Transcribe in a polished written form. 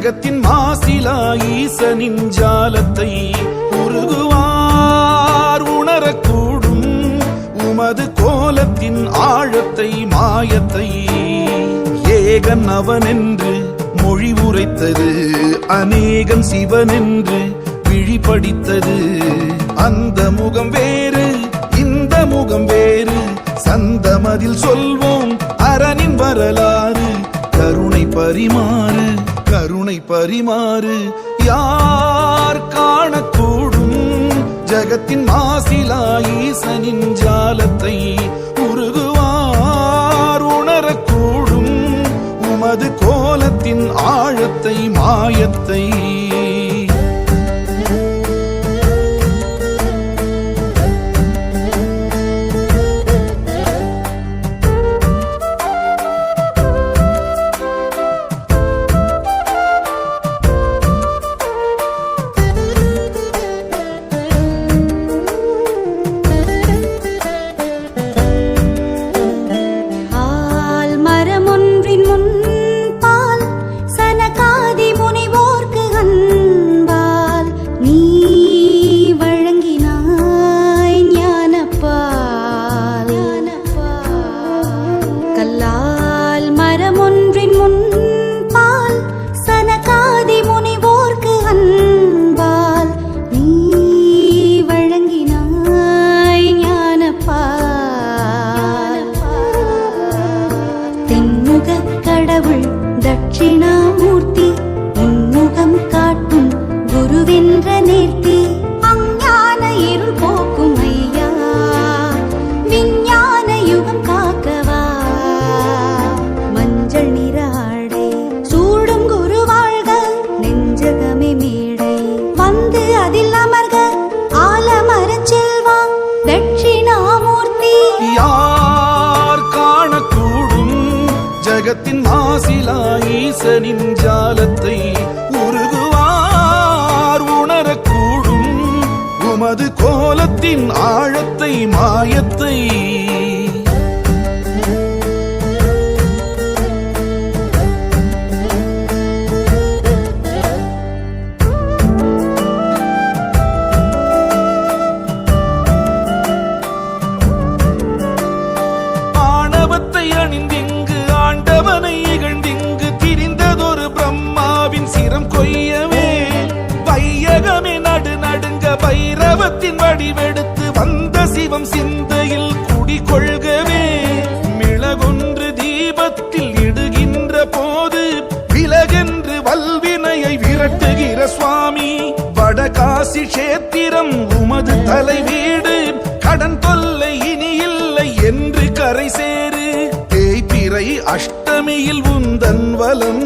ஜகத்தின் மாசிலா ஈசனின் ஜாலத்தை உருகுவார் உணரக்கூடும் உமது கோலத்தின் ஆழத்தை மாயத்தை. ஏகன் அவனென்று மொழி உரைத்தது அநேகன் சிவனென்று விழிபடித்தது. அந்த முகம் வேறு இந்த முகம் வேறு சந்தமதில் சொல்வோம் அரணின் வரலாறு. கருணை பரிமாறு கருணை பரிமாறு யார் காணக்கூடும் ஜகத்தின் மாசிலா ஈசனின் ஜாலத்தை உருகுவார் உணரக்கூடும் உமது கோலத்தின் ஆழத்தை மாயத்தை. தட்சிணாமூர்த்தி உன்முகம் காட்டும் குருவென்ற நேர்த்தி. அஞ்ஞான இருள் போக்கும் ஐயா விஞ்ஞான யுகம் காக்கவா. மஞ்சள் நிற ஆடை சூடும் குரு வாழ்க நெஞ்சகமே மேடை வந்து அதில் அமர்க ஆலமரச் செல்வா தட்சிணாமூர்த்தி. யார் காணக்கூடும் ஜகத்தின் மாசிலா ஈசனின் ஜாலத்தை உருகுவார் உணரக்கூடும் உமது கோலத்தின் ஆழத்தை மாயத்தை. ஆணவத்தை அணிந்திங்கு ஆண்டவனை இகழ்ந்திங்கு திரிந்ததொரு பிரம்மாவின் சிரம் கொய்யவே. வையகமே நடு நடுங்க பைரவத்தின் வடிவெடுத்து வந்த சிவம் சிந்தையில் குடிகொள்கவே. மிளகொன்று தீபத்தில் இடுகின்ற போது விலகென்று வல்வினையை விரட்டுகிற சுவாமி. வடகாசி கஷேத்திரம் உமது தலை வீடு கடன் தொல்லை இனி இல்லை என்று கரை சேரு. தேய்பிறை அஷ்டமியில் உந்தன் வலம்